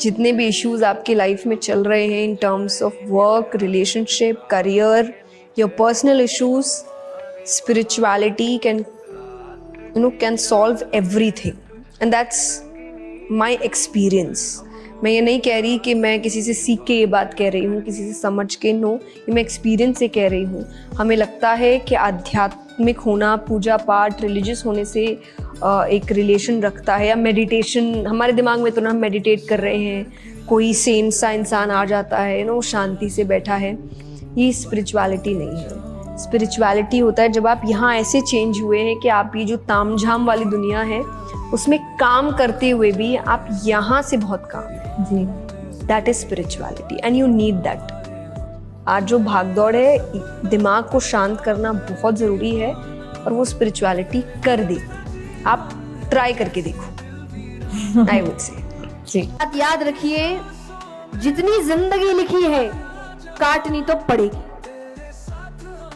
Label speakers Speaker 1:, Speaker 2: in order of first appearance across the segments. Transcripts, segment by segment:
Speaker 1: जितने भी इश्यूज आपके लाइफ में चल रहे हैं in terms of work, relationship, career, your personal issues, spirituality can solve everything, and that's my experience. मैं ये नहीं कह रही कि मैं किसी से सीख के ये बात कह रही हूँ, किसी से समझ के, नो, ये मैं एक्सपीरियंस से कह रही हूँ। हमें लगता है कि आध्यात्मिक होना, पूजा पाठ, रिलीजियस होने से एक रिलेशन रखता है, या मेडिटेशन, हमारे दिमाग में तो ना हम मेडिटेट कर रहे हैं, कोई सेन सा इंसान आ जाता है ना, वो शांति से बैठा है। ये स्पिरिचुअलिटी नहीं है। स्पिरिचुअलिटी होता है जब आप यहाँ ऐसे चेंज हुए हैं कि आप ये जो तामझाम वाली दुनिया है उसमें काम करते हुए भी आप यहाँ से बहुत काम है जी। That is spirituality and you need that. आज जो भागदौड़ है, दिमाग को शांत करना बहुत ज़रूरी है, और वो स्पिरिचुअलिटी कर दे। आप ट्राई करके देखो, आई वुड से जी।
Speaker 2: बात याद रखिए, जितनी जिंदगी लिखी है काटनी तो पड़ेगी।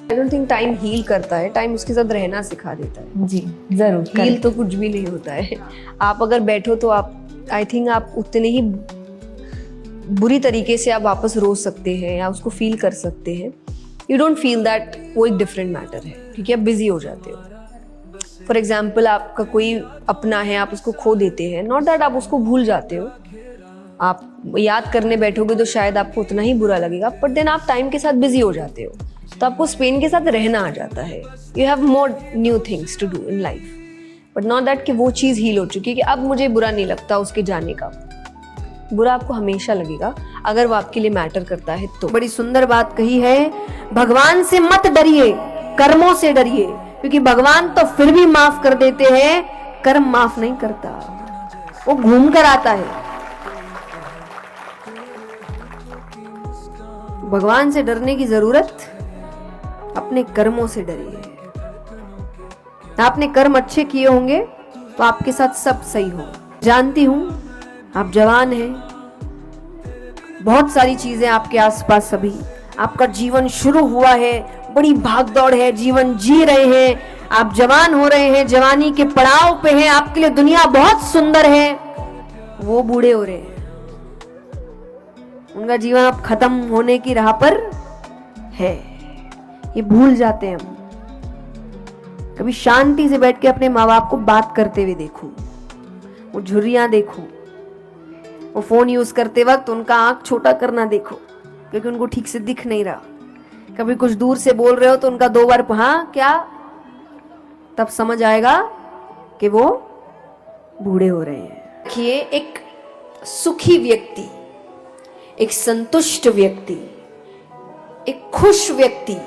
Speaker 1: I don't think time heal करता है, टाइम उसके साथ रहना सिखा देता है
Speaker 2: जी जरूर।
Speaker 1: हील तो कुछ भी नहीं होता है। आप अगर बैठो तो आप, आई थिंक आप उतने ही बुरी तरीके से आप वापस रो सकते हैं या उसको फील कर सकते हैं। यू डोंट फील दैट वो एक डिफरेंट मैटर है, क्योंकि आप बिजी हो जाते हो। फॉर एग्जाम्पल, आपका कोई अपना है, आप उसको खो देते हैं, नॉट दैट आप उसको भूल जाते हो। आप याद करने बैठोगे तो शायद आपको उतना ही बुरा लगेगा, बट देन आप टाइम के साथ बिजी हो जाते हो, तो आपको उस पेन के साथ रहना आ जाता है। You have more new things to do in life, but not that कि वो चीज़ हील हो चुकी है कि अब मुझे बुरा नहीं लगता उसके जाने का। बुरा आपको हमेशा लगेगा अगर वो आपके लिए मैटर करता है तो।
Speaker 2: बड़ी सुंदर बात कही है, भगवान से मत डरिए, कर्मों से डरिए, क्योंकि भगवान तो फिर भी माफ कर देते हैं, कर्म माफ नहीं करता, वो घूम कर आता है। भगवान से डरने की जरूरत, अपने कर्मों से डरिए। आपने कर्म अच्छे किए होंगे तो आपके साथ सब सही हो। जानती हूं आप जवान हैं, बहुत सारी चीजें आपके आसपास, अभी आपका जीवन शुरू हुआ है, बड़ी भागदौड़ है, जीवन जी रहे हैं, आप जवान हो रहे हैं, जवानी के पड़ाव पे हैं, आपके लिए दुनिया बहुत सुंदर है। वो बूढ़े हो रहे हैं, उनका जीवन अब खत्म होने की राह पर है, ये भूल जाते हैं हम। कभी शांति से बैठ के अपने माँ बाप को बात करते हुए देखो, वो झुर्रियां देखो, वो फोन यूज करते वक्त उनका आंख छोटा करना देखो, क्योंकि उनको ठीक से दिख नहीं रहा। कभी कुछ दूर से बोल रहे हो तो उनका 2 बार हाँ क्या, तब समझ आएगा कि वो बूढ़े हो रहे हैं। देखिए, एक सुखी व्यक्ति, एक संतुष्ट व्यक्ति, एक खुश व्यक्ति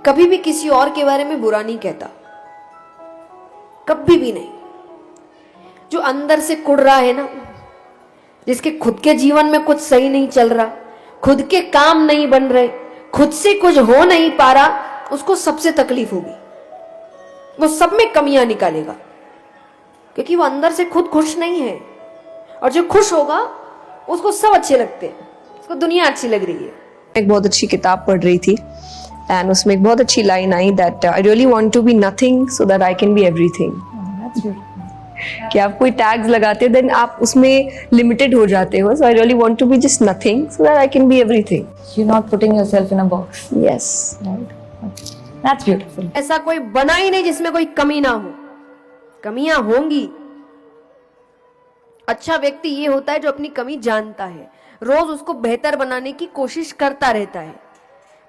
Speaker 2: कभी भी किसी और के बारे में बुरा नहीं कहता, कभी भी नहीं। जो अंदर से कुढ़ रहा है ना, जिसके खुद के जीवन में कुछ सही नहीं चल रहा, खुद के काम नहीं बन रहे, खुद से कुछ हो नहीं पा रहा, उसको सबसे तकलीफ होगी। वो सब में कमियां निकालेगा, क्योंकि वो अंदर से खुद खुश नहीं है। और जो खुश होगा उसको सब अच्छे लगते हैं, उसको दुनिया अच्छी लग रही है।
Speaker 1: एक बहुत अच्छी किताब पढ़ रही थी, एंड उसमें एक बहुत अच्छी line I that I really want to be nothing so that I can be everything. कि आप कोई टैग्स लगाते हो देन आप उसमें लिमिटेड हो जाते हो। So I really want to be just nothing so that I can be everything.
Speaker 3: You're not putting yourself in a box.
Speaker 1: Yes,
Speaker 3: Right? Okay. That's beautiful.
Speaker 2: ऐसा कोई बना ही नहीं जिसमें कोई कमी ना हो, कमियां होंगी। अच्छा व्यक्ति ये होता है जो अपनी कमी जानता है, रोज उसको बेहतर बनाने की कोशिश करता रहता है।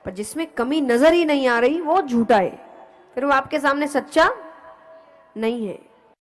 Speaker 2: पर जिसमें कमी नजर ही नहीं आ रही वो झूठा है, फिर वो आपके सामने सच्चा नहीं है।